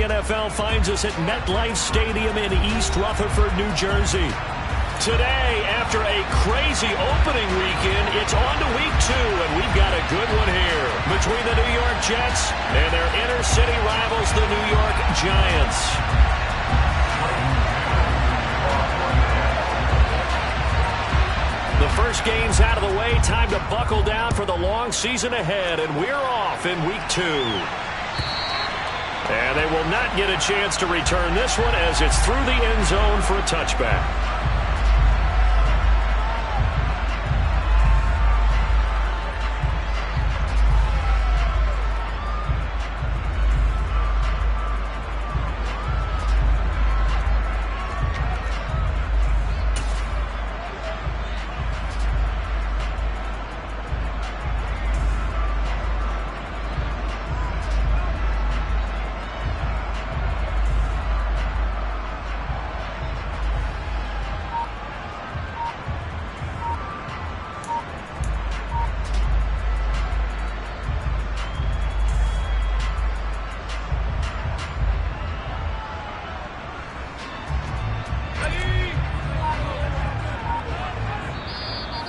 the NFL finds us at MetLife Stadium in East Rutherford, New Jersey. Today, after a crazy opening weekend, it's on to week 2, and we've got a good one here between the New York Jets and their inner-city rivals, the New York Giants. The first game's out of the way. Time to buckle down for the long season ahead, and we're off in week 2. And they will not get a chance to return this one as it's through the end zone for a touchback.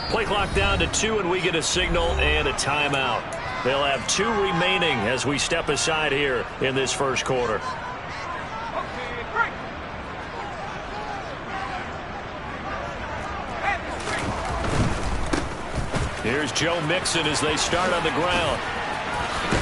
Play clock down to 2, and we get a signal and a timeout. They'll have 2 remaining as we step aside here in this first quarter. Here's Joe Mixon as they start on the ground.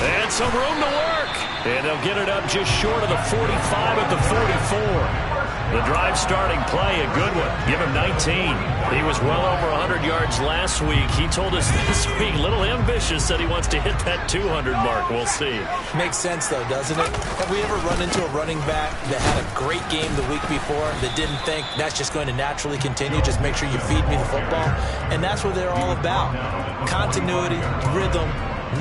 And some room to work. And they'll get it up just short of the 45 at the 44. The drive starting play, a good one. Give him 19. He was well over 100 yards last week. He told us this week, a little ambitious, that he wants to hit that 200 mark. We'll see. Makes sense, though, doesn't it? Have we ever run into a running back that had a great game the week before that didn't think that's just going to naturally continue? Just make sure you feed me the football. And that's what they're all about. Continuity, rhythm,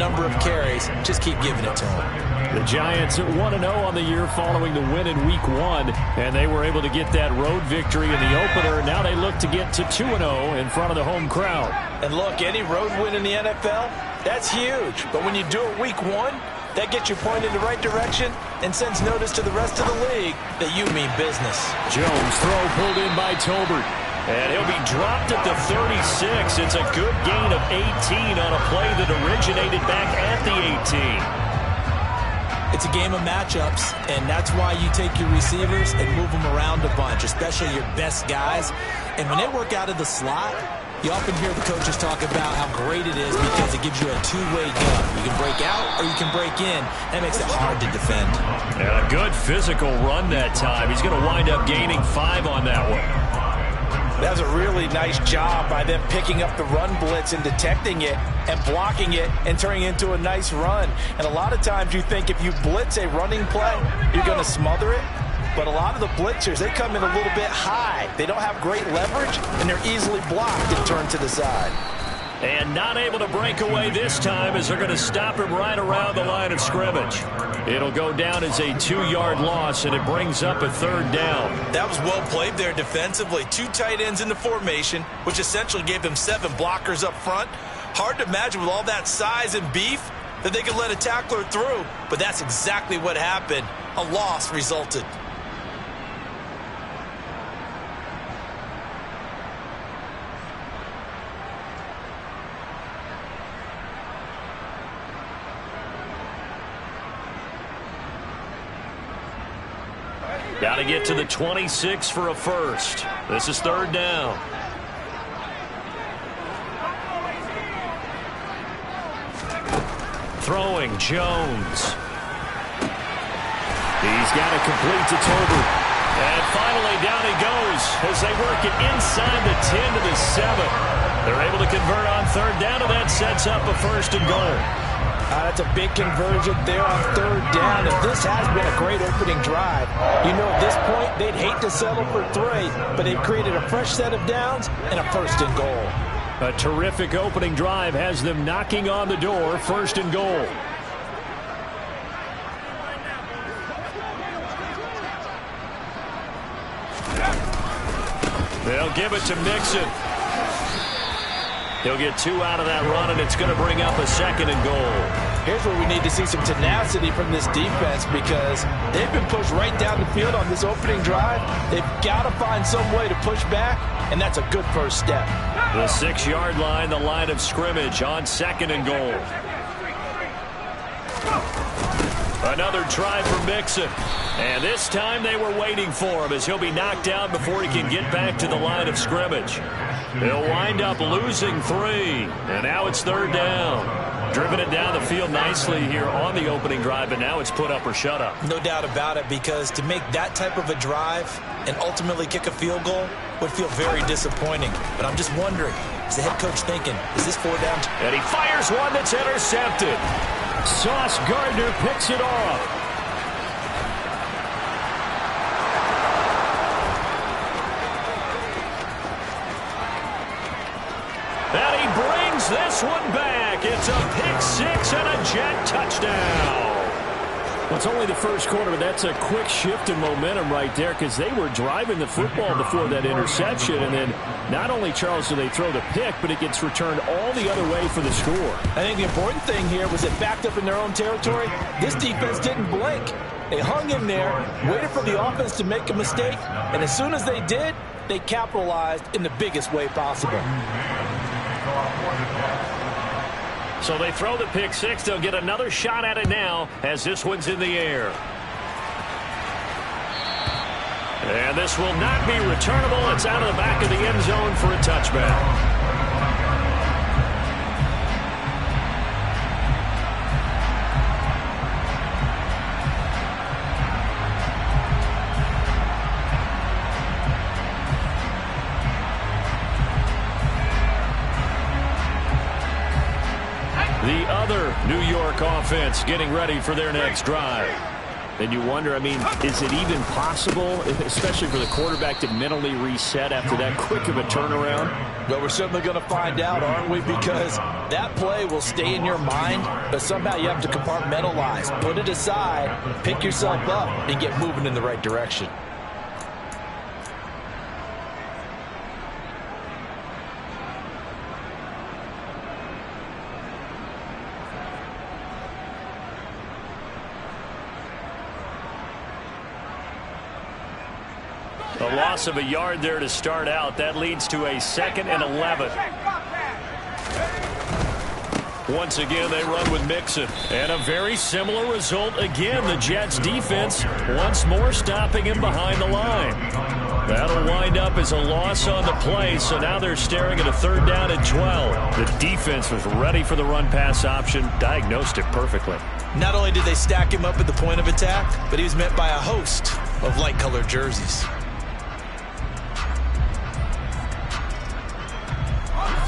number of carries. Just keep giving it to them. The Giants at 1-0 on the year following the win in week 1, and they were able to get that road victory in the opener. Now they look to get to 2-0 in front of the home crowd. And look, any road win in the NFL, that's huge. But when you do it week 1, that gets you pointed in the right direction and sends notice to the rest of the league that you mean business. Jones throw pulled in by Tolbert. And he'll be dropped at the 36. It's a good gain of 18 on a play that originated back at the 18. It's a game of matchups, and that's why you take your receivers and move them around a bunch, especially your best guys. And when they work out of the slot, you often hear the coaches talk about how great it is because it gives you a two-way gun. You can break out or you can break in. That makes it hard to defend. And a good physical run that time. He's going to wind up gaining 5 on that one. That was a really nice job by them picking up the run blitz and detecting it and blocking it and turning it into a nice run. And a lot of times you think if you blitz a running play, you're going to smother it. But a lot of the blitzers, they come in a little bit high. They don't have great leverage, and they're easily blocked and turned to the side. And not able to break away this time as they're going to stop him right around the line of scrimmage. It'll go down as a 2-yard loss, and it brings up a 3rd down. That was well played there defensively. 2 tight ends in the formation, which essentially gave them 7 blockers up front. Hard to imagine with all that size and beef that they could let a tackler through, but that's exactly what happened. A loss resulted. Got to get to the 26 for a first. This is 3rd down. Throwing, Jones. He's got it complete to Tolbert. And finally down he goes as they work it inside the 10 to the 7. They're able to convert on 3rd down, and that sets up a 1st and goal. That's a big conversion there on 3rd down. And this has been a great opening drive. You know, at this point, they'd hate to settle for 3, but they've created a fresh set of downs and a 1st and goal. A terrific opening drive has them knocking on the door, 1st and goal. They'll give it to Mixon. He'll get 2 out of that run, and it's going to bring up a 2nd and goal. Here's where we need to see some tenacity from this defense because they've been pushed right down the field on this opening drive. They've got to find some way to push back, and that's a good first step. The 6-yard line, the line of scrimmage on 2nd and goal. Another try for Mixon. And this time they were waiting for him as he'll be knocked down before he can get back to the line of scrimmage. He'll wind up losing 3. And now it's 3rd down. Driven it down the field nicely here on the opening drive, and now it's put up or shut up. No doubt about it, because to make that type of a drive and ultimately kick a field goal would feel very disappointing. But I'm just wondering, is the head coach thinking, is this 4 down? And he fires one that's intercepted. Sauce Gardner picks it off. And he brings this one back. It's a pick 6 and a Jet touchdown. Well, it's only the first quarter, but that's a quick shift in momentum right there because they were driving the football before that interception. And then not only, Charles, do they throw the pick, but it gets returned all the other way for the score. I think the important thing here was it backed up in their own territory. This defense didn't blink. They hung in there, waited for the offense to make a mistake, and as soon as they did, they capitalized in the biggest way possible. So they throw the pick 6. They'll get another shot at it now as this one's in the air. And this will not be returnable. It's out of the back of the end zone for a touchback. The other New York offense getting ready for their next drive. And you wonder, I mean, is it even possible, especially for the quarterback, to mentally reset after that quick of a turnaround? Well, we're certainly going to find out, aren't we? Because that play will stay in your mind, but somehow you have to compartmentalize. Put it aside, pick yourself up, and get moving in the right direction. A loss of a yard there to start out. That leads to a 2nd and 11. Once again, they run with Mixon. And a very similar result again. The Jets defense once more stopping him behind the line. That'll wind up as a loss on the play, so now they're staring at a 3rd down and 12. The defense was ready for the run-pass option, diagnosed it perfectly. Not only did they stack him up at the point of attack, but he was met by a host of light-colored jerseys.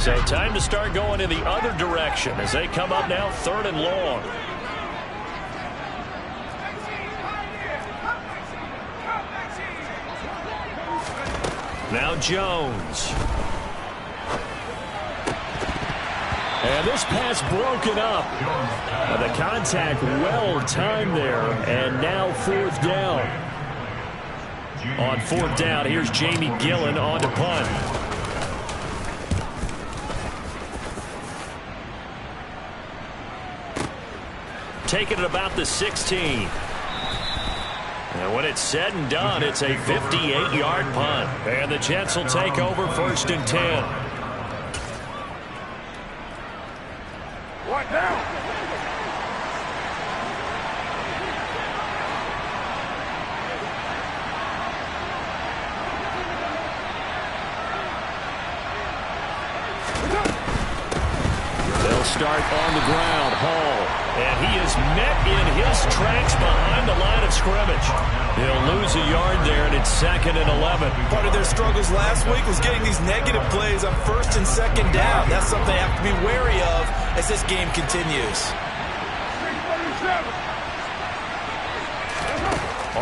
So time to start going in the other direction as they come up now 3rd and long. Now Jones. And this pass broken up. The contact well timed there. And now 4th down. On 4th down, here's Jamie Gillen on to punt. Taking it about the 16. And when it's said and done, it's a 58-yard punt. And the Jets will take over 1st and 10. What now? They'll start on the ground. Hall. And he is met in his tracks behind the line of scrimmage. He'll lose a yard there, and it's 2nd and 11. Part of their struggles last week was getting these negative plays on 1st and 2nd down. That's something they have to be wary of as this game continues.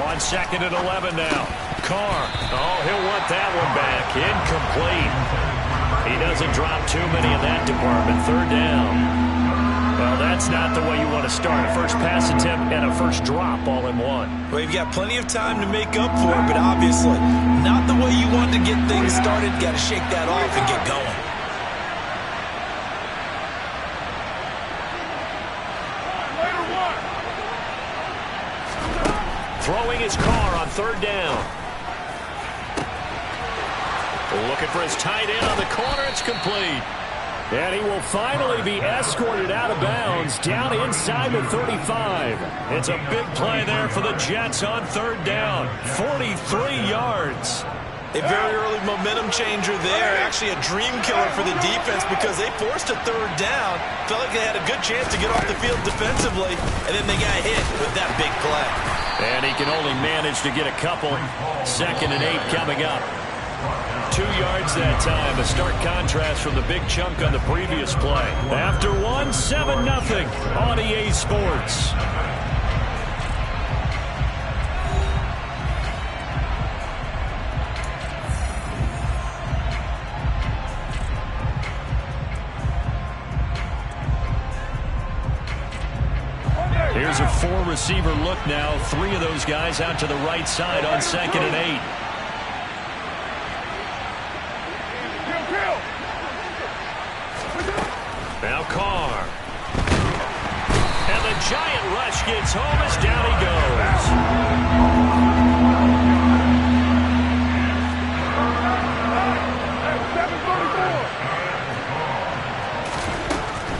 On 2nd and 11 now. Carr. Oh, he'll want that one back. Incomplete. He doesn't drop too many in that department. 3rd down. Well, that's not the way you want to start. A first pass attempt and a first drop all in one. Well, you've got plenty of time to make up for it, but obviously not the way you want to get things started. Got to shake that off and get going. is Carr on third down. Looking for his tight end on the corner. It's complete. And he will finally be escorted out of bounds down inside the 35. It's a big play there for the Jets on third down. 43 yards. A very early momentum changer there. Actually a dream killer for the defense because they forced a third down. Felt like they had a good chance to get off the field defensively, and then they got hit with that big play. And he can only manage to get a couple. 2nd and 8 coming up. 2 yards that time. A stark contrast from the big chunk on the previous play. After one, 7-0 on EA Sports. Here's a 4-receiver look now. 3 of those guys out to the right side on 2nd and 8. Now Carr. And the giant rush gets home as down he goes.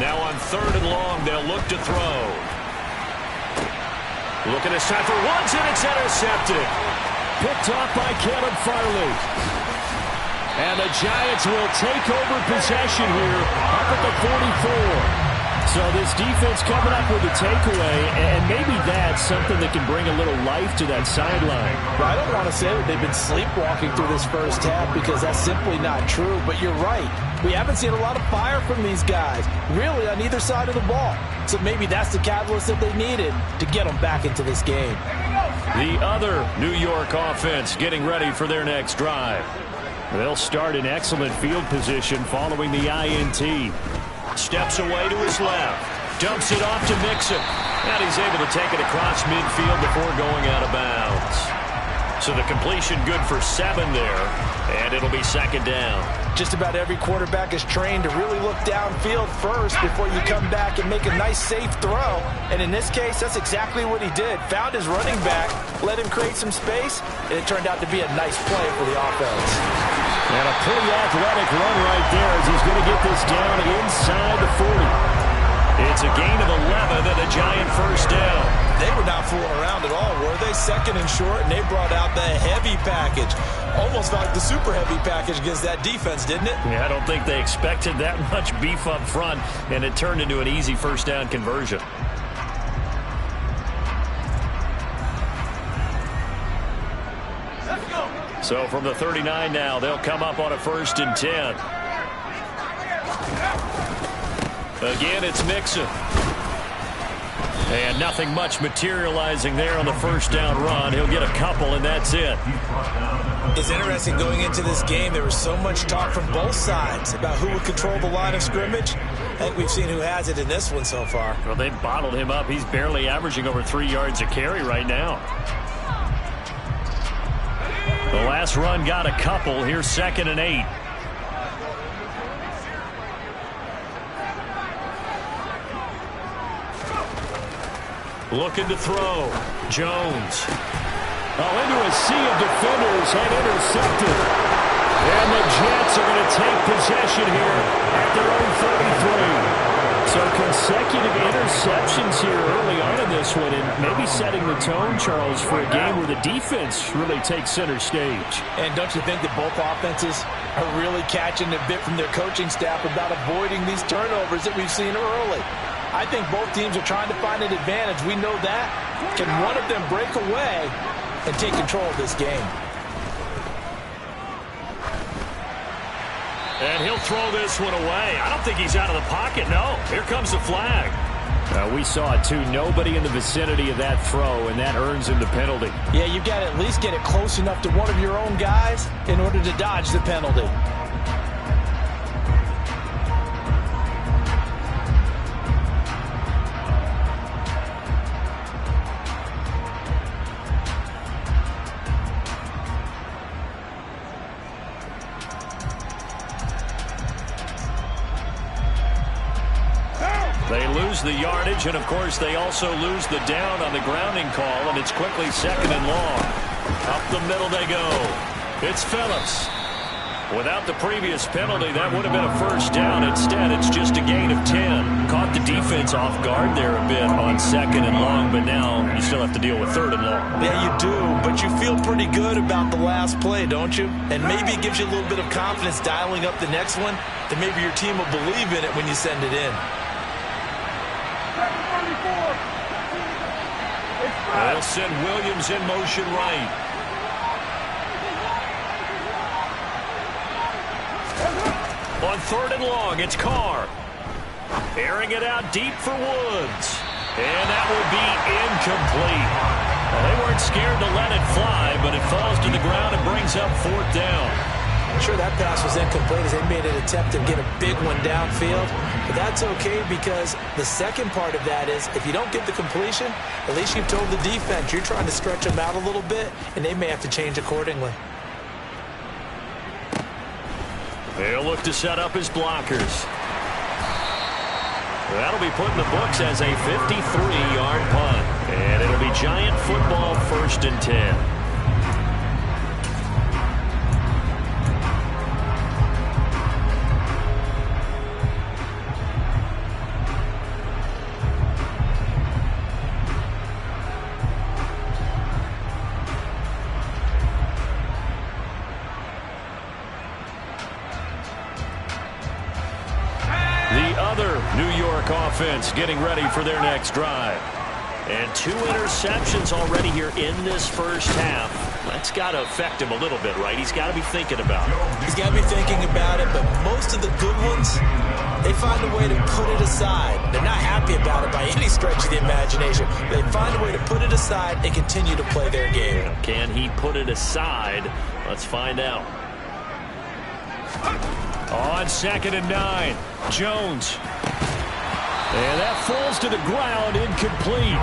Now on 3rd and long, they'll look to throw. Looking this time for Woods, and it's intercepted. Picked off by Caleb Farley. And the Giants will take over possession here up at the 44. So this defense coming up with a takeaway, and maybe that's something that can bring a little life to that sideline. Well, I don't want to say that they've been sleepwalking through this first half because that's simply not true, but you're right. We haven't seen a lot of fire from these guys, really, on either side of the ball. So maybe that's the catalyst that they needed to get them back into this game. The other New York offense getting ready for their next drive. They'll start in excellent field position following the INT. Steps away to his left. Dumps it off to Mixon. And he's able to take it across midfield before going out of bounds. So the completion good for 7 there. And it'll be 2nd down. Just about every quarterback is trained to really look downfield first before you come back and make a nice, safe throw. And in this case, that's exactly what he did. Found his running back, let him create some space, and it turned out to be a nice play for the offense. And a pretty athletic run right there as he's going to get this down inside the 40. It's a gain of 11 and a Giant first down. They were not fooling around at all, were they? 2nd and short, and they brought out the heavy package. Almost like the super heavy package against that defense, didn't it? Yeah, I don't think they expected that much beef up front, and it turned into an easy first down conversion. So from the 39 now, they'll come up on a 1st and 10. Again, it's Mixon. And nothing much materializing there on the first down run. He'll get a couple, and that's it. It's interesting going into this game. There was so much talk from both sides about who would control the line of scrimmage. I think we've seen who has it in this one so far. Well, they've bottled him up. He's barely averaging over 3 yards a carry right now. The last run got a couple. Here's 2nd and 8. Looking to throw. Jones. Into a sea of defenders and intercepted. And the Jets are going to take possession here at their own 33. So consecutive interceptions here early on in this one, and maybe setting the tone, Charles, for a game where the defense really takes center stage. And don't you think that both offenses are really catching a bit from their coaching staff about avoiding these turnovers that we've seen early? I think both teams are trying to find an advantage. We know that. Can one of them break away and take control of this game? And he'll throw this one away. I don't think he's out of the pocket, no. Here comes the flag. We saw it, too. Nobody in the vicinity of that throw, and that earns him the penalty. Yeah, you've got to at least get it close enough to one of your own guys in order to dodge the penalty. lose the yardage, and, of course, they also lose the down on the grounding call, and it's quickly 2nd and long. Up the middle they go. It's Phillips. Without the previous penalty, that would have been a first down. Instead, it's just a gain of 10. Caught the defense off guard there a bit on 2nd and long, but now you still have to deal with 3rd and long. Yeah, you do, but you feel pretty good about the last play, don't you? And maybe it gives you a little bit of confidence dialing up the next one, that maybe your team will believe in it when you send it in. They'll send Williams in motion right. On 3rd and long, it's Carr. Airing it out deep for Woods. And that will be incomplete. Well, they weren't scared to let it fly, but it falls to the ground and brings up 4th down. Sure, that pass was incomplete as they made an attempt to get a big one downfield. But that's okay because the second part of that is if you don't get the completion, at least you've told the defense you're trying to stretch them out a little bit, and they may have to change accordingly. They'll look to set up his blockers. That'll be put in the books as a 53-yard punt. And it'll be Giant football, 1st and 10. New York offense getting ready for their next drive. And 2 interceptions already here in this first half. That's got to affect him a little bit, right? He's got to be thinking about it. He's got to be thinking about it, but most of the good ones, they find a way to put it aside. They're not happy about it by any stretch of the imagination. They find a way to put it aside and continue to play their game. Can he put it aside? Let's find out. On 2nd and 9, Jones. And that falls to the ground, incomplete.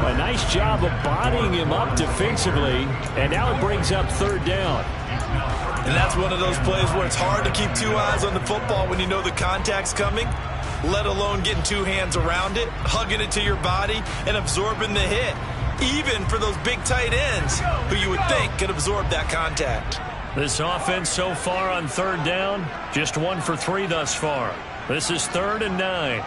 A nice job of bodying him up defensively, and now it brings up 3rd down. And that's one of those plays where it's hard to keep 2 eyes on the football when you know the contact's coming, let alone getting 2 hands around it, hugging it to your body, and absorbing the hit, even for those big tight ends who you would think could absorb that contact. This offense so far on 3rd down, just 1 for 3 thus far. This is 3rd and 9.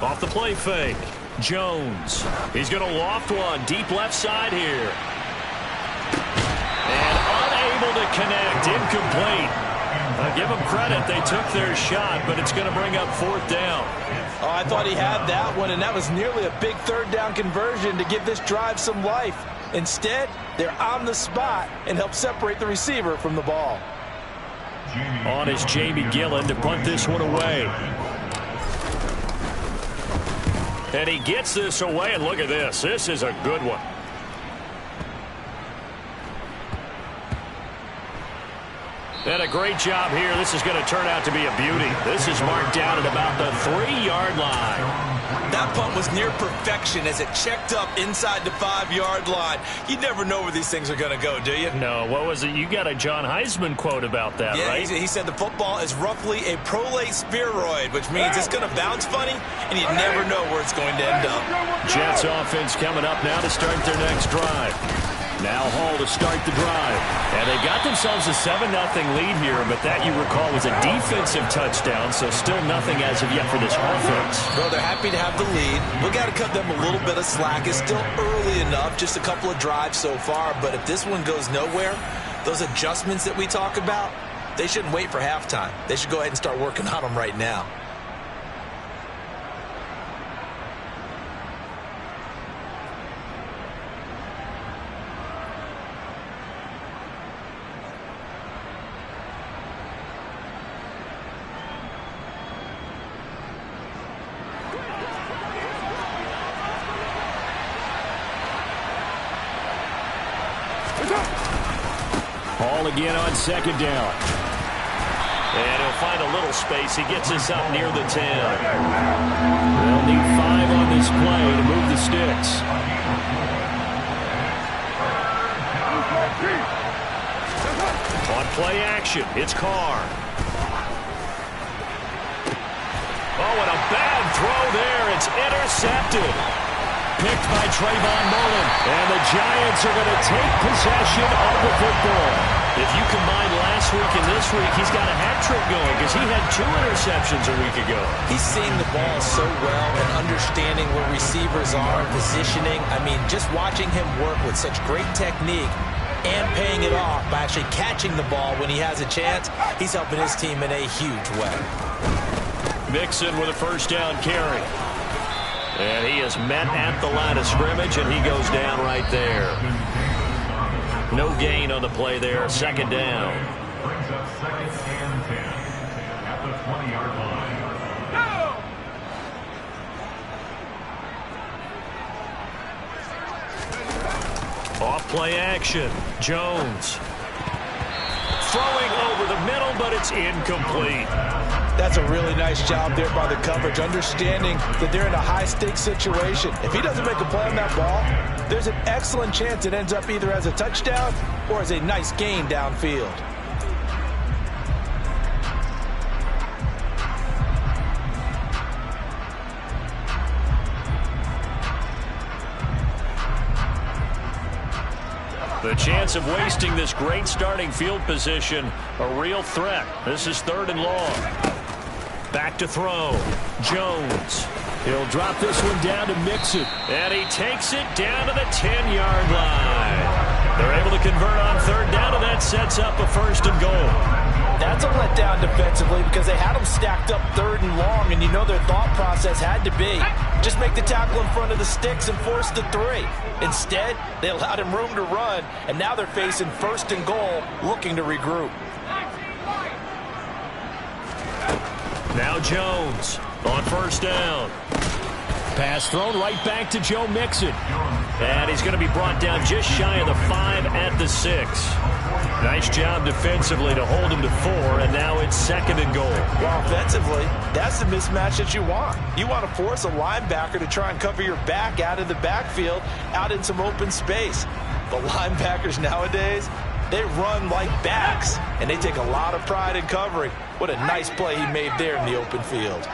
Off the play fake, Jones. He's going to loft one deep left side here. And unable to connect, incomplete. Give them credit, they took their shot, but it's going to bring up 4th down. Oh, I thought he had that one, and that was nearly a big 3rd down conversion to give this drive some life. Instead, they're on the spot and help separate the receiver from the ball. On is Jamie Gillen to punt this one away. And he gets this away, and look at this. This is a good one. And a great job here. This is going to turn out to be a beauty. This is marked down at about the 3-yard line. That punt was near perfection as it checked up inside the 5-yard line. You never know where these things are going to go, do you? No, what was it? You got a John Heisman quote about that, yeah, right? He said the football is roughly a prolate spheroid, which means it's going to bounce funny, and you never know where it's going to end up. Jets offense coming up now to start their next drive. Now Hall to start the drive. And they got themselves a 7-0 lead here, but that, you recall, was a defensive touchdown, so still nothing as of yet for this offense. Well, they're happy to have the lead. We got to cut them a little bit of slack. It's still early enough, just a couple of drives so far, but if this one goes nowhere, those adjustments that we talk about, they shouldn't wait for halftime. They should go ahead and start working on them right now. Hall again on 2nd down. And he'll find a little space. He gets us up near the 10. They'll need 5 on this play to move the sticks. On play action, it's Carr. and a bad throw there. It's intercepted. Picked by Trayvon Mullen. And the Giants are going to take possession of the football. If you combine last week and this week, he's got a hat trick going because he had 2 interceptions a week ago. He's seeing the ball so well and understanding where receivers are, positioning. I mean, just watching him work with such great technique and paying it off by actually catching the ball when he has a chance, he's helping his team in a huge way. Mixon with a first down carry. And he is met at the line of scrimmage, and he goes down right there. No gain on the play there. Second down. Brings up second and 10 at the 20-yard line. Off play action. Jones. Throwing over the middle, but it's incomplete. That's a really nice job there by the coverage, understanding that they're in a high-stakes situation. If he doesn't make a play on that ball, there's an excellent chance it ends up either as a touchdown or as a nice gain downfield. The chance of wasting this great starting field position, a real threat. This is 3rd and long. Back to throw. Jones. He'll drop this one down to Mixon. And he takes it down to the 10-yard line. They're able to convert on 3rd down, and that sets up a 1st and goal. That's a letdown defensively because they had them stacked up 3rd and long, and you know their thought process had to be just make the tackle in front of the sticks and force the 3. Instead, they allowed him room to run, and now they're facing 1st and goal, looking to regroup. Now Jones on 1st down. Pass thrown right back to Joe Mixon. And he's going to be brought down just shy of the 5 at the 6. Nice job defensively to hold him to 4, and now it's 2nd and goal. Well, offensively, that's the mismatch that you want. You want to force a linebacker to try and cover your back out of the backfield, out in some open space. The linebackers nowadays, they run like backs, and they take a lot of pride in covering. What a nice play he made there in the open field.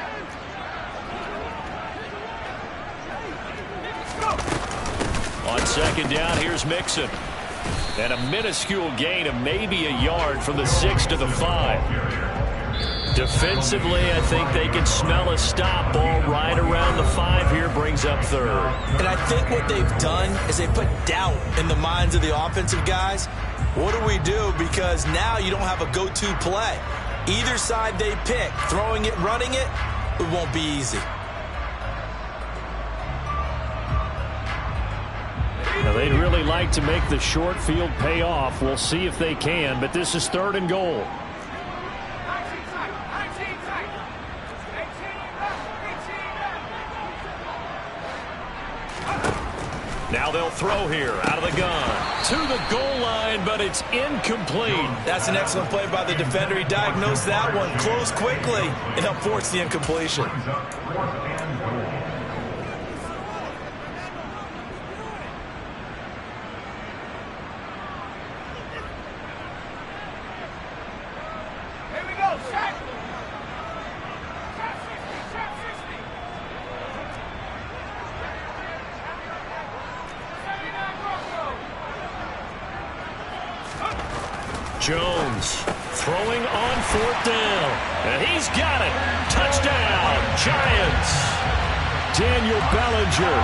On 2nd down, here's Mixon. And a minuscule gain of maybe a yard from the 6 to the 5. Defensively, I think they can smell a stop. Ball right around the 5 here, brings up 3rd. And I think what they've done is they put doubt in the minds of the offensive guys. What do we do? Because now you don't have a go-to play. Either side they pick, throwing it, running it, it won't be easy. Now, they'd really like to make the short field pay off. We'll see if they can, but this is 3rd and goal. Now they'll throw here out of the gun to the goal line, but it's incomplete. That's an excellent play by the defender. He diagnosed that one, closed quickly, and helped force the incompletion. Jones throwing on 4th down. And he's got it. Touchdown, Giants. Daniel Bellinger,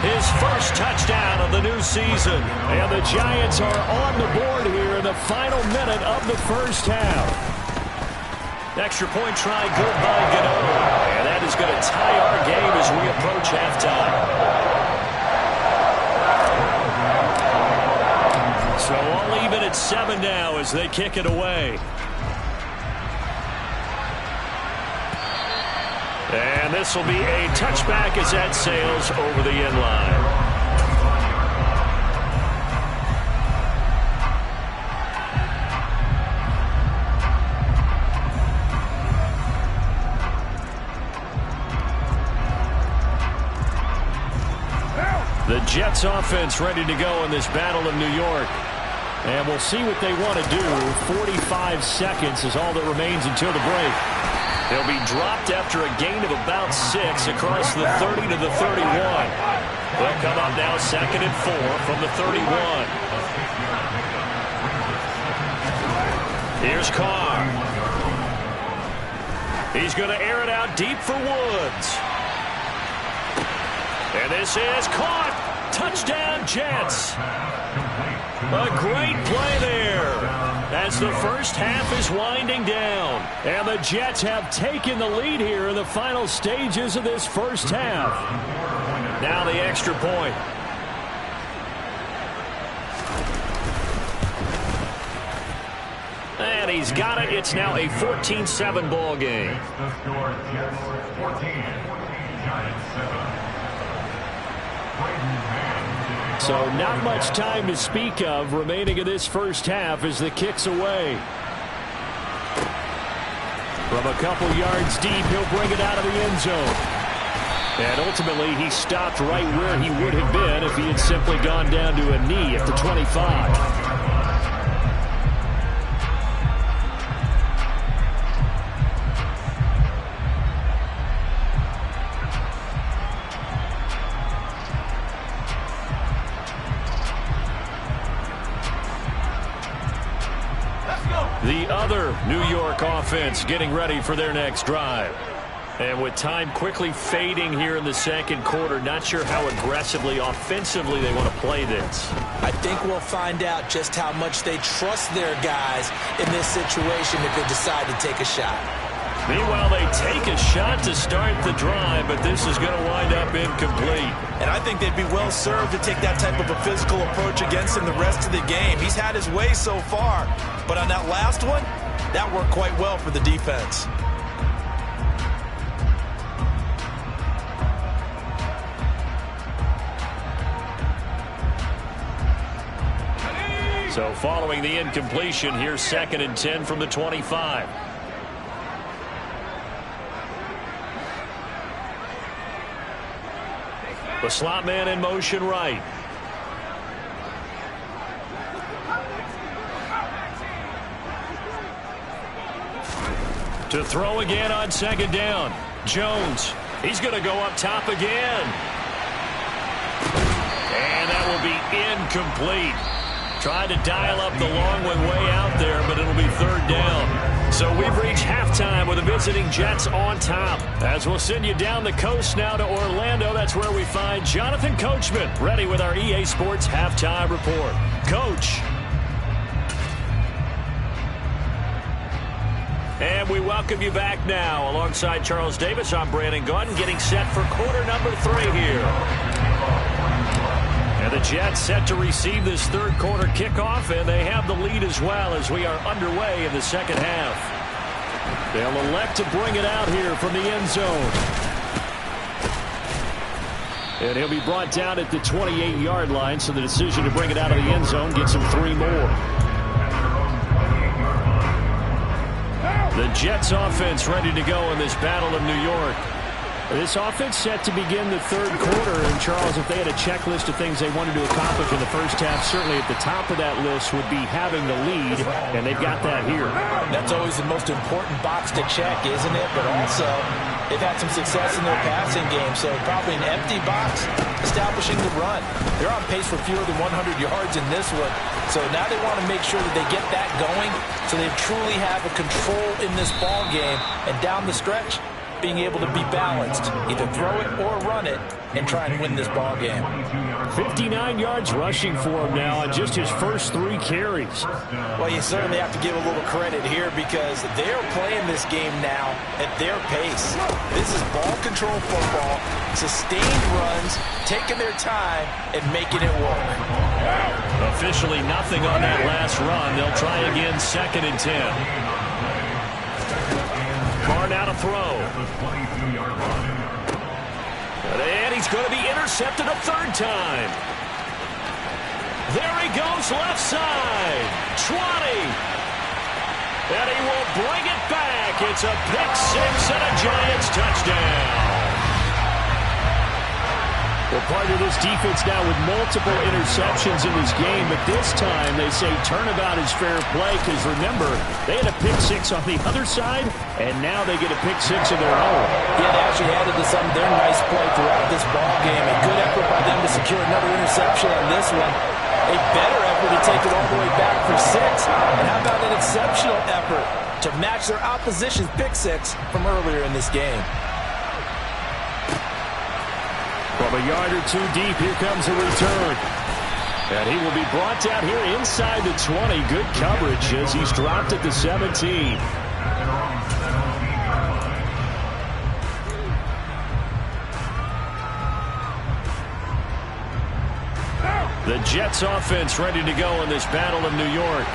his first touchdown of the new season. And the Giants are on the board here in the final minute of the 1st half. Extra point try good by Gano. And that is going to tie our game as we approach halftime. So all even at 7 now as they kick it away. And this will be a touchback as that sails over the end line. The Jets offense ready to go in this battle of New York. And we'll see what they want to do. 45 seconds is all that remains until the break. He'll be dropped after a gain of about 6 across the 30 to the 31. They'll come up now 2nd and 4 from the 31. Here's Carr. He's going to air it out deep for Woods. And this is caught. Touchdown, Jets. A great play there as the first half is winding down. And the Jets have taken the lead here in the final stages of this first half. Now the extra point. And he's got it. It's now a 14-7 ball game. The score, Jets 14, Giants 7. So not much time to speak of remaining in this first half as the kick's away. From a couple yards deep, he'll bring it out of the end zone. And ultimately, he stopped right where he would have been if he had simply gone down to a knee at the 25. The other New York offense getting ready for their next drive. And with time quickly fading here in the second quarter, not sure how aggressively, offensively they want to play this. I think we'll find out just how much they trust their guys in this situation if they decide to take a shot. Meanwhile, they take a shot to start the drive, but this is going to wind up incomplete. And I think they'd be well served to take that type of a physical approach against him the rest of the game. He's had his way so far, but on that last one, that worked quite well for the defense. So following the incompletion, here's 2nd and 10 from the 25. The slot man in motion right. To throw again on 2nd down. Jones. He's going to go up top again. And that will be incomplete. Tried to dial up the long one way out there, but it'll be 3rd down. So we've reached halftime with the visiting Jets on top. As we'll send you down the coast now to Orlando, that's where we find Jonathan Coachman, ready with our EA Sports Halftime Report. Coach. And we welcome you back now. Alongside Charles Davis, I'm Brandon Gaudin, getting set for quarter number 3 here. And the Jets set to receive this third quarter kickoff, and they have the lead as well as we are underway in the second half. They'll elect to bring it out here from the end zone. And he'll be brought down at the 28-yard line, so the decision to bring it out of the end zone gets him 3 more. The Jets offense ready to go in this Battle of New York. This offense set to begin the third quarter, and Charles, if they had a checklist of things they wanted to accomplish in the first half, certainly at the top of that list would be having the lead, and they've got that here. That's always the most important box to check, isn't it? But also, they've had some success in their passing game, so probably an empty box establishing the run. They're on pace for fewer than 100 yards in this one, so now they want to make sure that they get that going so they truly have a control in this ball game, and down the stretch, being able to be balanced, either throw it or run it, and try and win this ball game. 59 yards rushing for him now on just his first 3 carries. Well, you certainly have to give a little credit here because they're playing this game now at their pace. This is ball control football, sustained runs, taking their time, and making it work. Officially nothing on that last run. They'll try again, 2nd and 10. Carr now to throw. And he's going to be intercepted a 3rd time. There he goes, left side. 20. And he will bring it back. It's a pick 6 and a Giants touchdown. Well, part of this defense now with multiple interceptions in this game, but this time they say turnabout is fair play because, remember, they had a pick six on the other side, and now they get a pick six of their own. Yeah, they actually added to some of their nice play throughout this ball game. A good effort by them to secure another interception on this one. A better effort to take it all the way back for 6. And how about an exceptional effort to match their opposition's pick six from earlier in this game? From a yard or two deep, here comes a return. And he will be brought down here inside the 20. Good coverage as he's dropped at the 17. The Jets offense ready to go in this battle of New York.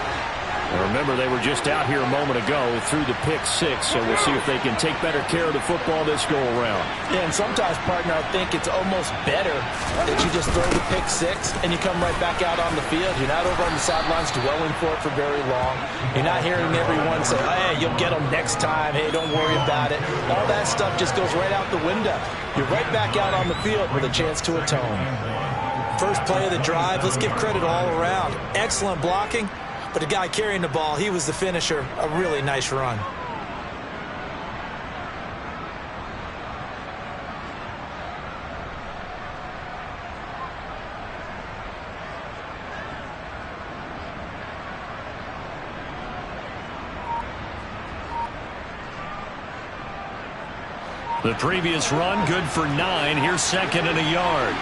And remember, they were just out here a moment ago through the pick six, so we'll see if they can take better care of the football this go-around. Yeah, and sometimes, partner, I think it's almost better that you just throw the pick six and you come right back out on the field. You're not over on the sidelines dwelling for it for very long. You're not hearing everyone say, oh, hey, you'll get them next time. Hey, don't worry about it. All that stuff just goes right out the window. You're right back out on the field with a chance to atone. First play of the drive, let's give credit all around. Excellent blocking. But the guy carrying the ball, he was the finisher. A really nice run. The previous run, good for 9. Here's second and a yard.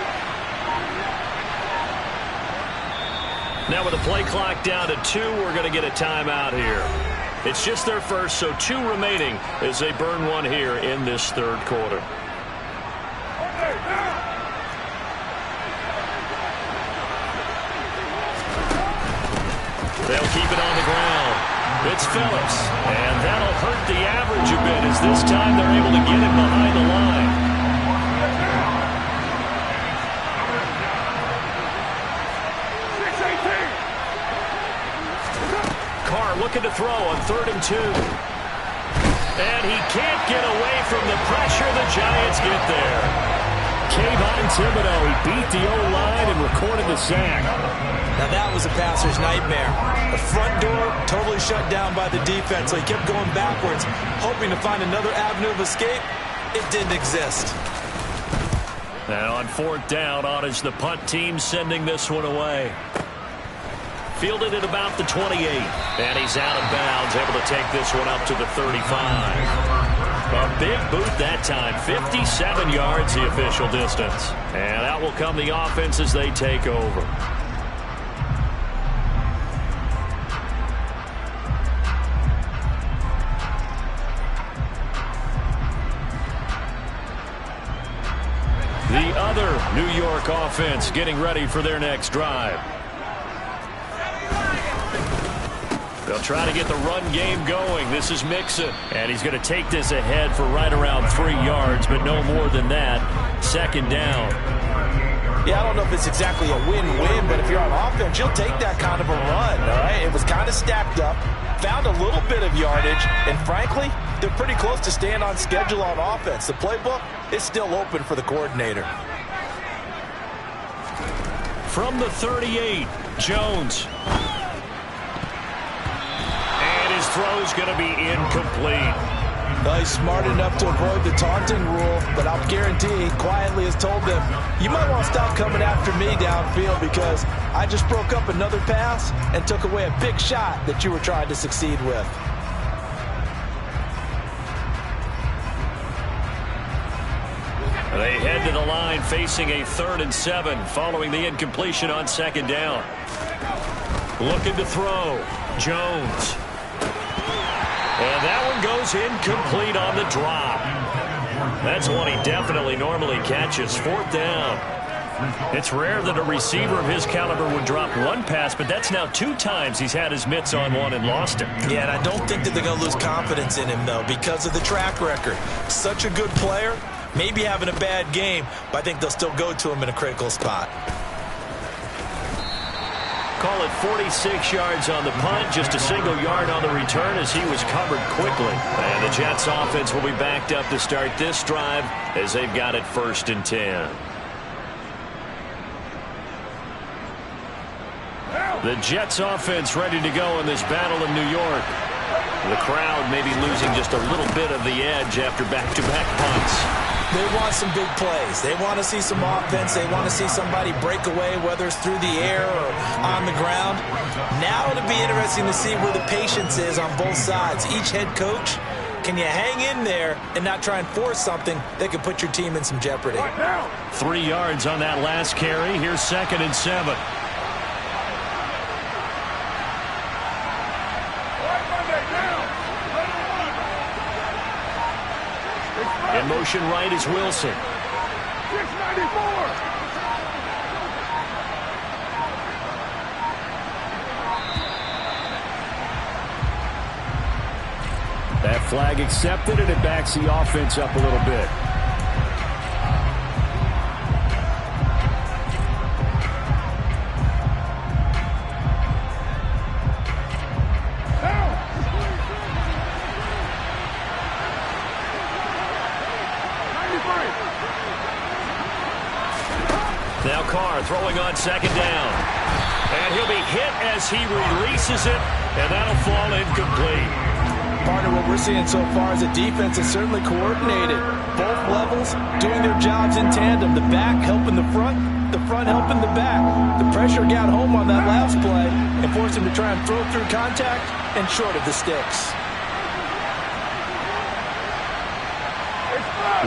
Now with the play clock down to 2, we're going to get a timeout here. It's just their first, so 2 remaining as they burn one here in this third quarter. They'll keep it on the ground. It's Phillips, and that'll hurt the average a bit as this time they're able to get him behind the line. Looking to throw on 3rd and 2. And he can't get away from the pressure. The Giants get there. Kayvon Thibodeau, he beat the O-line and recorded the sack. Now that was a passer's nightmare. The front door totally shut down by the defense, so he kept going backwards, hoping to find another avenue of escape. It didn't exist. And on 4th down, on is the punt team sending this one away. Fielded at about the 28. And he's out of bounds, able to take this one up to the 35. A big boot that time. 57 yards, the official distance. And out will come the offense as they take over. The other New York offense getting ready for their next drive. They'll try to get the run game going. This is Mixon, and he's going to take this ahead for right around 3 yards, but no more than that. 2nd down. Yeah, I don't know if it's exactly a win-win, but if you're on offense, you'll take that kind of a run, all right? It was kind of stacked up, found a little bit of yardage, and frankly, they're pretty close to staying on schedule on offense. The playbook is still open for the coordinator. From the 38, Jones. Throw's going to be incomplete. Well, he's smart enough to avoid the taunting rule, but I'll guarantee he quietly has told them, you might want to stop coming after me downfield because I just broke up another pass and took away a big shot that you were trying to succeed with. They head to the line facing a 3rd and 7 following the incompletion on 2nd down. Looking to throw. Jones. And that one goes incomplete on the drop. That's one he definitely normally catches. 4th down. It's rare that a receiver of his caliber would drop one pass, but that's now 2 times he's had his mitts on one and lost it. Yeah, and I don't think that they're going to lose confidence in him, though, because of the track record. Such a good player, maybe having a bad game, but I think they'll still go to him in a critical spot. Call it 46 yards on the punt, just a single yard on the return as he was covered quickly. And the Jets offense will be backed up to start this drive as they've got it 1st and 10. The Jets offense ready to go in this battle in New York. The crowd maybe losing just a little bit of the edge after back-to-back punts. They want some big plays. They want to see some offense. They want to see somebody break away, whether it's through the air or on the ground. Now it'll be interesting to see where the patience is on both sides. Each head coach, can you hang in there and not try and force something that could put your team in some jeopardy? 3 yards on that last carry. Here's 2nd and 7. In motion right is Wilson. 694. That flag accepted, and it backs the offense up a little bit. Now Carr throwing on 2nd down. And he'll be hit as he releases it, and that'll fall incomplete. Partner, what we're seeing so far is a defense is certainly coordinated. Both levels doing their jobs in tandem. The back helping the front helping the back. The pressure got home on that last play and forced him to try and throw through contact and short of the sticks.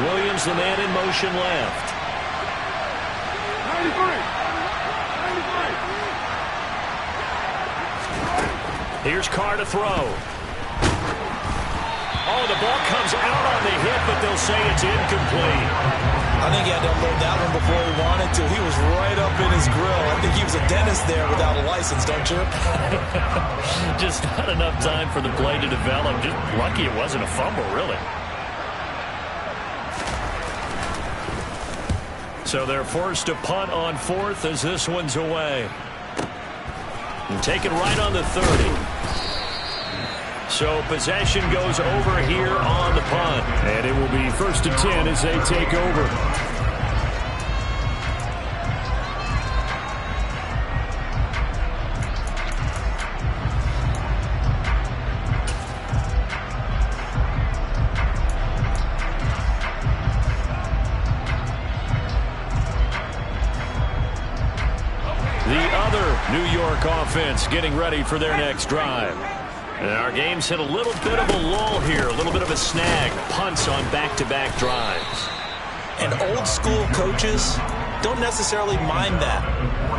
Williams, the man in motion left. 93. Here's Carr to throw. Oh, the ball comes out on the hit, but they'll say it's incomplete. I think he had to unload that one before he wanted to. He was right up in his grill. I think he was a dentist there without a license, don't you? Just not enough time for the play to develop. Just lucky it wasn't a fumble, really. So they're forced to punt on 4th as this one's away. And taken right on the 30. So possession goes over here on the punt. And it will be 1st and 10 as they take over. New York offense getting ready for their next drive. And our game's hit a little bit of a lull here, a little bit of a snag. Punts on back-to-back drives. And old school coaches don't necessarily mind that.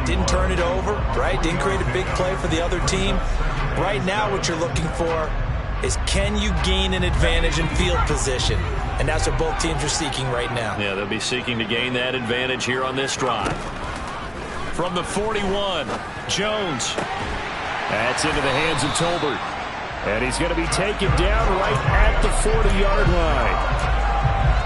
Didn't turn it over, right? Didn't create a big play for the other team. Right now what you're looking for is, can you gain an advantage in field position? And that's what both teams are seeking right now. Yeah, they'll be seeking to gain that advantage here on this drive. From the 41, Jones. That's into the hands of Tolbert. And he's going to be taken down right at the 40-yard line.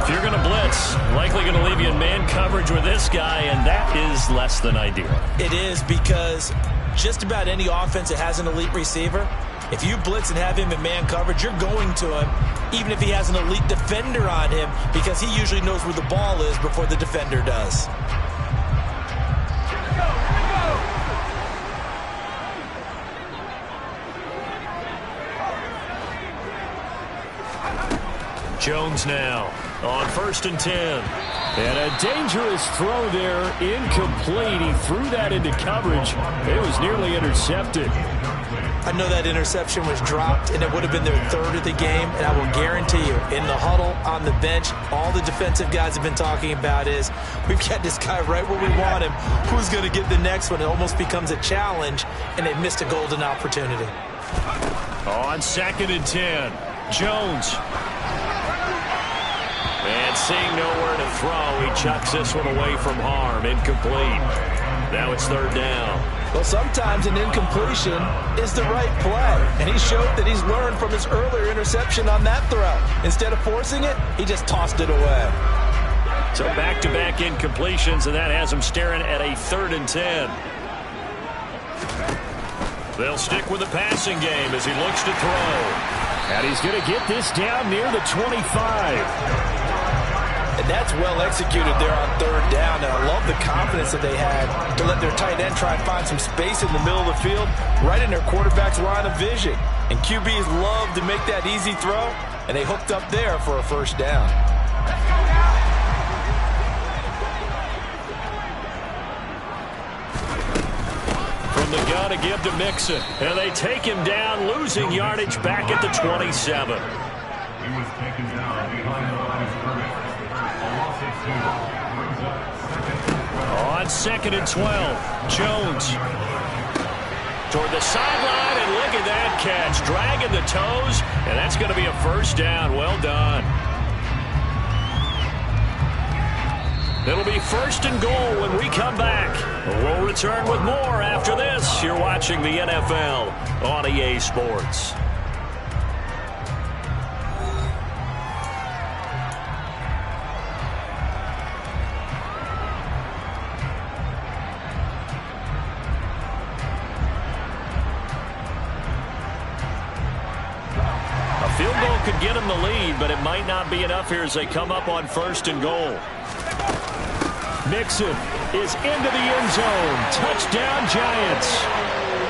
If you're going to blitz, likely going to leave you in man coverage with this guy, and that is less than ideal. It is, because just about any offense that has an elite receiver, if you blitz and have him in man coverage, you're going to him, even if he has an elite defender on him, because he usually knows where the ball is before the defender does. Jones now on 1st and 10. And a dangerous throw there, incomplete. He threw that into coverage. It was nearly intercepted. I know that interception was dropped, and it would have been their 3rd of the game, and I will guarantee you, in the huddle, on the bench, all the defensive guys have been talking about is, we've got this guy right where we want him. Who's going to get the next one? It almost becomes a challenge, and they missed a golden opportunity. On 2nd and 10, Jones. And seeing nowhere to throw, he chucks this one away from harm. Incomplete. Now it's 3rd down. Well, sometimes an incompletion is the right play. And he showed that he's learned from his earlier interception on that throw. Instead of forcing it, he just tossed it away. So back-to-back incompletions, and that has him staring at a 3rd and 10. They'll stick with the passing game as he looks to throw. And he's going to get this down near the 25. And that's well executed there on 3rd down. And I love the confidence that they had to let their tight end try and find some space in the middle of the field, right in their quarterback's line of vision. And QBs love to make that easy throw, and they hooked up there for a first down. From the gun to give to Mixon. And they take him down, losing yardage back at the 27. He was taken down behind the line of scrimmage. A loss of 2 brings up 2nd and 12. On 2nd and 12, Jones toward the sideline, and look at that catch, dragging the toes, and that's going to be a first down. Well done. It'll be 1st and goal when we come back. We'll return with more after this. You're watching the NFL on EA Sports. A field goal could get them the lead, but it might not be enough here as they come up on 1st and goal. Mixon is into the end zone. Touchdown, Giants.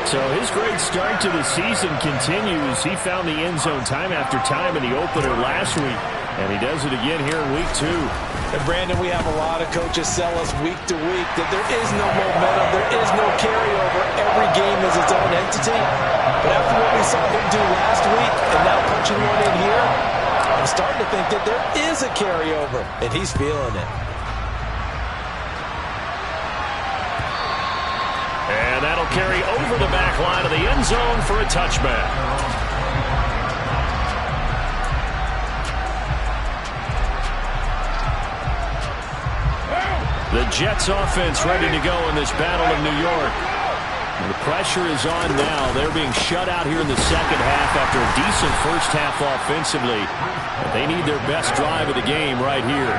So his great start to the season continues. He found the end zone time after time in the opener last week, and he does it again here in week 2. And Brandon, we have a lot of coaches sell us week to week that there is no momentum, there is no carryover. Every game is its own entity. But after what we saw him do last week and now punching one in here, I'm starting to think that there is a carryover, and he's feeling it. And that'll carry over the back line of the end zone for a touchback. The Jets offense ready to go in this battle of New York. The pressure is on now. They're being shut out here in the second half after a decent first half offensively. But they need their best drive of the game right here.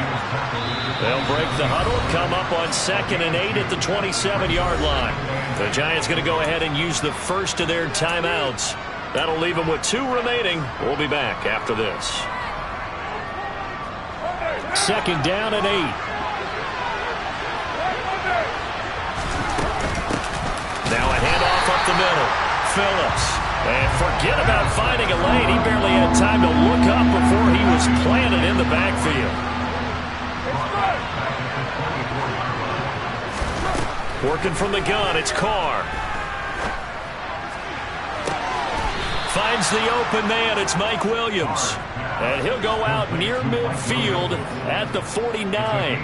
They'll break the huddle, come up on 2nd and 8 at the 27-yard line. The Giants going to go ahead and use the first of their timeouts. That'll leave them with 2 remaining. We'll be back after this. 2nd down and 8. Now a handoff up the middle. Phillips. And forget about finding a lane. He barely had time to look up before he was planted in the backfield. Working from the gun, it's Carr. Finds the open man, it's Mike Williams. And he'll go out near midfield at the 49.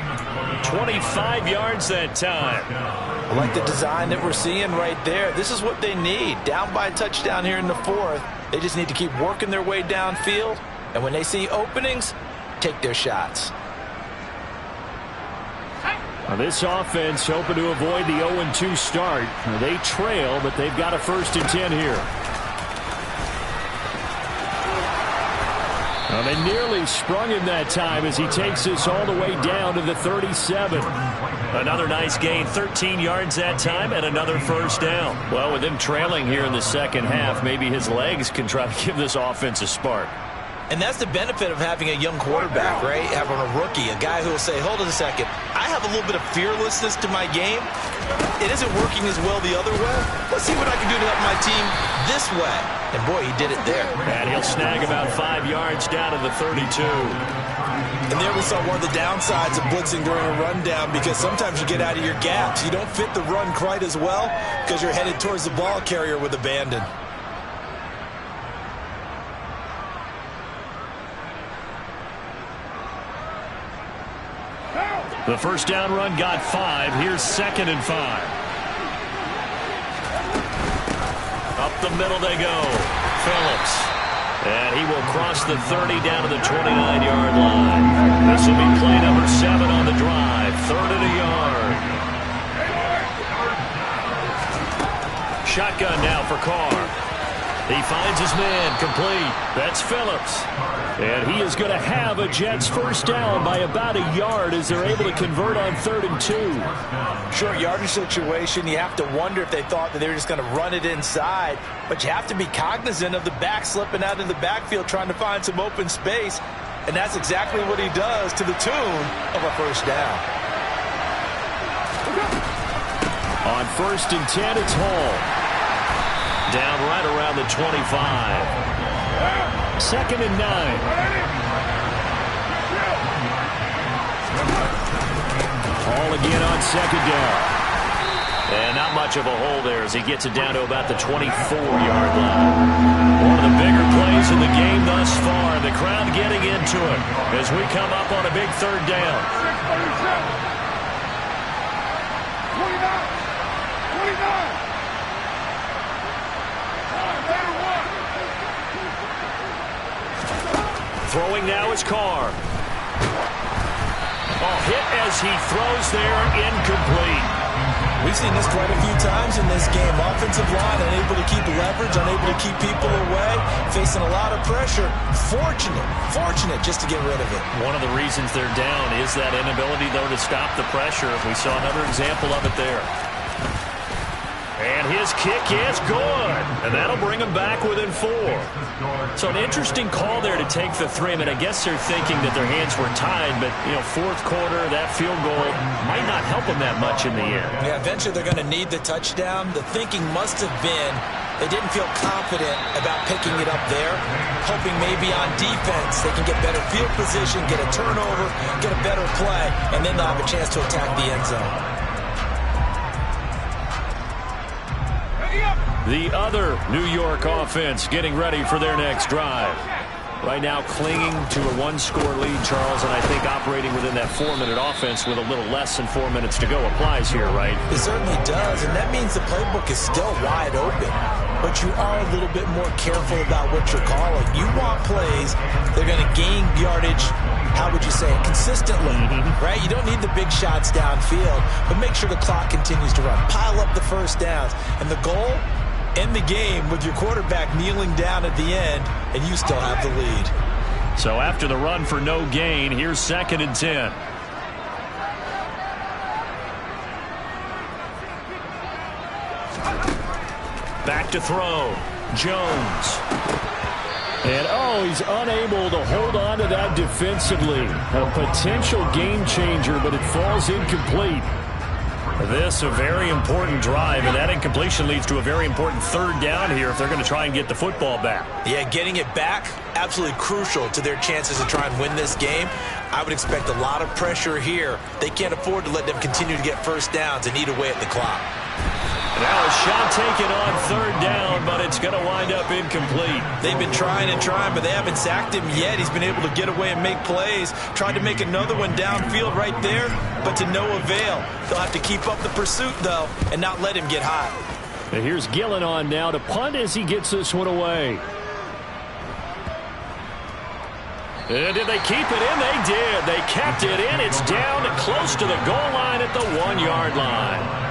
25 yards that time. I like the design that we're seeing right there. This is what they need. Down by a touchdown here in the 4th. They just need to keep working their way downfield. And when they see openings, take their shots. Now this offense hoping to avoid the 0-2 start. They trail, but they've got a 1st and 10 here. Well, they nearly sprung him that time as he takes this all the way down to the 37. Another nice gain, 13 yards that time, and another first down. Well, with him trailing here in the second half, maybe his legs can try to give this offense a spark. And that's the benefit of having a young quarterback, right? Having a rookie, a guy who will say, hold on a second, I have a little bit of fearlessness to my game. It isn't working as well the other way. Let's see what I can do to help my team this way. And boy, he did it there. And he'll snag about 5 yards down to the 32. And there we saw one of the downsides of blitzing during a rundown, because sometimes you get out of your gaps. You don't fit the run quite as well because you're headed towards the ball carrier with abandon. The first down run got 5. Here's 2nd and 5. Up the middle they go. Phillips. And he will cross the 30 down to the 29-yard line. This will be play number 7 on the drive. 3rd and a yard. Shotgun now for Carr. He finds his man complete. That's Phillips. And he is going to have a Jets first down by about a yard as they're able to convert on 3rd and 2. Short yardage situation. You have to wonder if they thought that they were just going to run it inside. But you have to be cognizant of the back slipping out in the backfield trying to find some open space. And that's exactly what he does to the tune of a first down. On first and 10, it's Hall. Down right around the 25. Second and 9. Hall again on second down. And not much of a hole there as he gets it down to about the 24-yard line. One of the bigger plays in the game thus far. And the crowd getting into it as we come up on a big third down. 29. Throwing now is Carr. Hit as he throws there, incomplete. We've seen this quite a few times in this game. Offensive line unable to keep leverage, unable to keep people away, facing a lot of pressure. Fortunate just to get rid of it. One of the reasons they're down is that inability, though, to stop the pressure. We saw another example of it there. And his kick is good. And that'll bring him back within 4. So an interesting call there to take the 3. I mean, I guess they're thinking that their hands were tied, but, fourth quarter, that field goal might not help them that much in the end. Yeah, eventually they're going to need the touchdown. The thinking must have been they didn't feel confident about picking it up there, hoping maybe on defense they can get better field position, get a turnover, get a better play, and then they'll have a chance to attack the end zone. The other New York offense getting ready for their next drive. Right now clinging to a one-score lead, Charles, and I think operating within that 4-minute offense with a little less than 4 minutes to go applies here, right? It certainly does, and that means the playbook is still wide open. But you are a little bit more careful about what you're calling. You want plays that are going to gain yardage, how would you say it, consistently, right? You don't need the big shots downfield, but make sure the clock continues to run. Pile up the first downs, and the goal, end the game with your quarterback kneeling down at the end, and you still have the lead. So after the run for no gain, here's second and 10. Back to throw. Jones. And, he's unable to hold on to that defensively. A potential game changer, but it falls incomplete. This a very important drive, and that incompletion leads to a very important third down here if they're going to try and get the football back. Yeah, getting it back, absolutely crucial to their chances to try and win this game. I would expect a lot of pressure here. They can't afford to let them continue to get first downs and eat away at the clock. Now a shot taken on third down, but it's going to wind up incomplete. They've been trying and trying, but they haven't sacked him yet. He's been able to get away and make plays. Tried to make another one downfield right there, but to no avail. They'll have to keep up the pursuit, though, and not let him get hot. And here's Gillen on now to punt as he gets this one away. And did they keep it in? They did. They kept it in. It's down close to the goal line at the 1-yard line.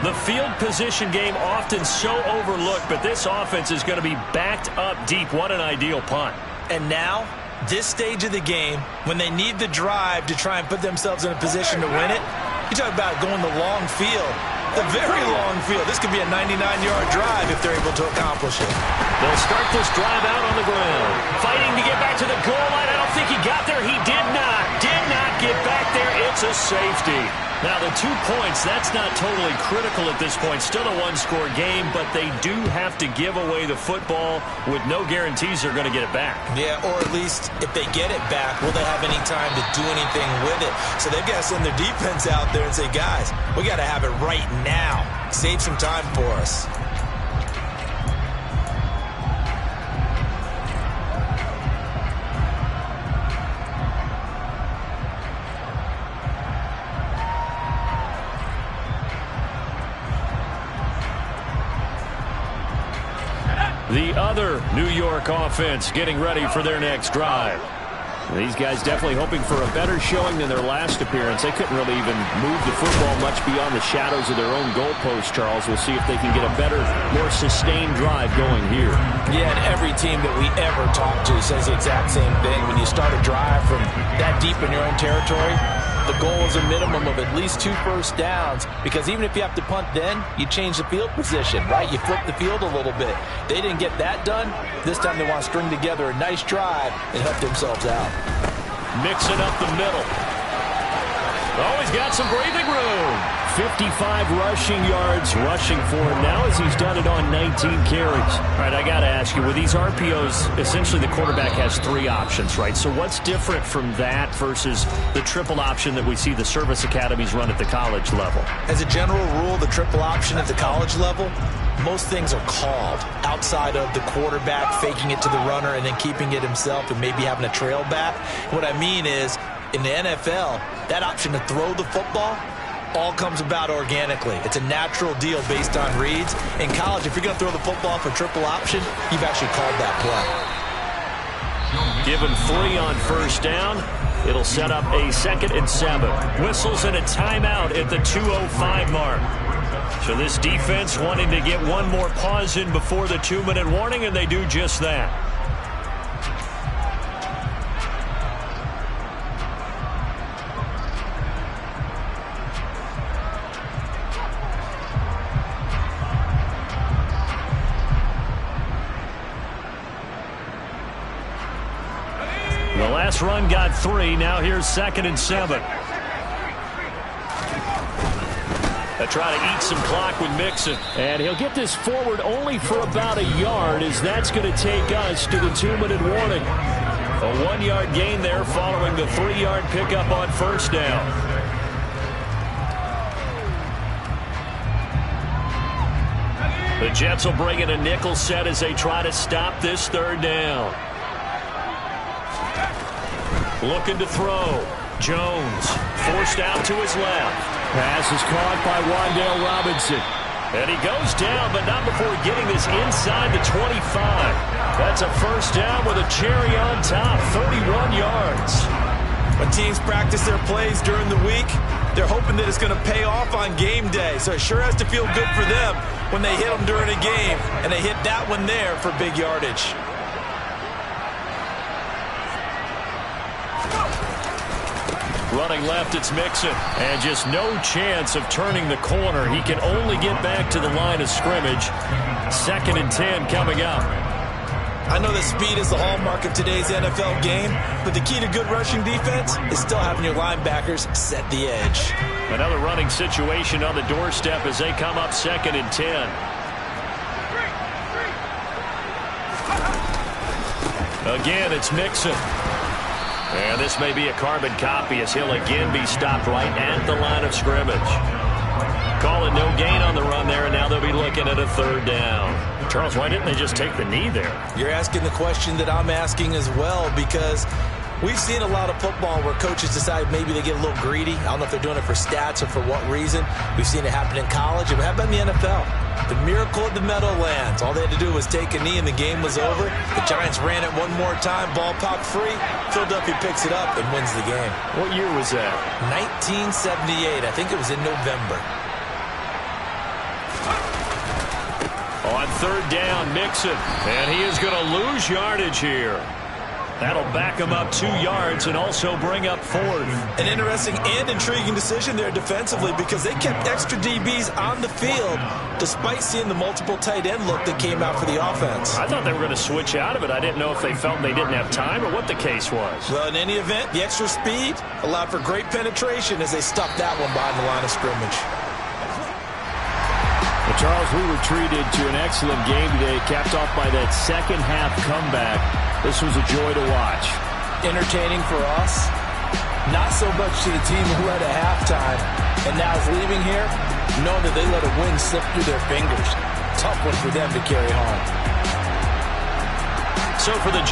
The field position game often so overlooked, but this offense is going to be backed up deep. What an ideal punt. And now, this stage of the game, when they need the drive to try and put themselves in a position to win it, you talk about going the long field, the very long field. This could be a 99-yard drive if they're able to accomplish it. They'll start this drive out on the ground. Fighting to get back to the goal line. I don't think he got there. He did not. Did not get back there. It's a safety. Now, the 2 points, that's not totally critical at this point. Still a one-score game, but they do have to give away the football with no guarantees they're going to get it back. Yeah, or at least if they get it back, will they have any time to do anything with it? So they've got to send their defense out there and say, guys, we got to have it right now. Save some time for us. The other New York offense getting ready for their next drive. These guys definitely hoping for a better showing than their last appearance. They couldn't really even move the football much beyond the shadows of their own goalpost, Charles. We'll see if they can get a better, more sustained drive going here. Yeah, and every team that we ever talk to says the exact same thing. When you start a drive from that deep in your own territory, the goal is a minimum of at least 2 first downs, because even if you have to punt then, you change the field position, right? You flip the field a little bit. They didn't get that done. This time they want to string together a nice drive and help themselves out. Mixing up the middle. Oh, he's got some breathing room. 55 rushing yards rushing for him now as he's done it on 19 carries. All right, I got to ask you, with these RPOs, essentially the quarterback has 3 options, right? So what's different from that versus the triple option that we see the service academies run at the college level? As a general rule, the triple option at the college level, most things are called outside of the quarterback faking it to the runner and then keeping it himself and maybe having a trail back. What I mean is, in the NFL, that option to throw the football all comes about organically. It's a natural deal based on reads. In college, if you're going to throw the football for triple option, you've actually called that play. Give him 3 on first down. It'll set up a 2nd and 7. Whistles and a timeout at the 2:05 mark. So this defense wanting to get one more pause in before the 2-minute warning, and they do just that. The last run got 3. Now here's 2nd and 7. They try to eat some clock with Mixon. And he'll get this forward only for about a yard, as that's going to take us to the 2-minute warning. A 1-yard gain there following the 3-yard pickup on first down. The Jets will bring in a nickel set as they try to stop this 3rd down. Looking to throw. Jones forced out to his left. Pass is caught by Wan'Dale Robinson. And he goes down, but not before getting this inside the 25. That's a first down with a cherry on top, 31 yards. When teams practice their plays during the week, they're hoping that it's going to pay off on game day. So it sure has to feel good for them when they hit them during a game, and they hit that one there for big yardage. Running left, it's Mixon. And just no chance of turning the corner. He can only get back to the line of scrimmage. 2nd and 10 coming up. I know that speed is the hallmark of today's NFL game, but the key to good rushing defense is still having your linebackers set the edge. Another running situation on the doorstep as they come up 2nd and 10. Again, it's Mixon. And this may be a carbon copy as he'll again be stopped right at the line of scrimmage. Call it no gain on the run there, and now they'll be looking at a 3rd down. Charles, why didn't they just take the knee there? You're asking the question that I'm asking as well, because we've seen a lot of football where coaches decide maybe they get a little greedy. I don't know if they're doing it for stats or for what reason. We've seen it happen in college, and it happened in the NFL. The miracle of the Meadowlands. All they had to do was take a knee, and the game was over. The Giants ran it one more time. Ball popped free. Philadelphia picks it up and wins the game. What year was that? 1978. I think it was in November. On 3rd down, Mixon. And he is going to lose yardage here. That'll back him up 2 yards and also bring up 4th. An interesting and intriguing decision there defensively, because they kept extra DBs on the field despite seeing the multiple tight end look that came out for the offense. I thought they were going to switch out of it. I didn't know if they felt they didn't have time or what the case was. Well, in any event, the extra speed allowed for great penetration as they stuffed that one behind the line of scrimmage. Well, Charles, we were treated to an excellent game today, capped off by that second-half comeback. This was a joy to watch. Entertaining for us, not so much to the team who led at halftime and now is leaving here, knowing that they let a win slip through their fingers. Tough one for them to carry home. So for the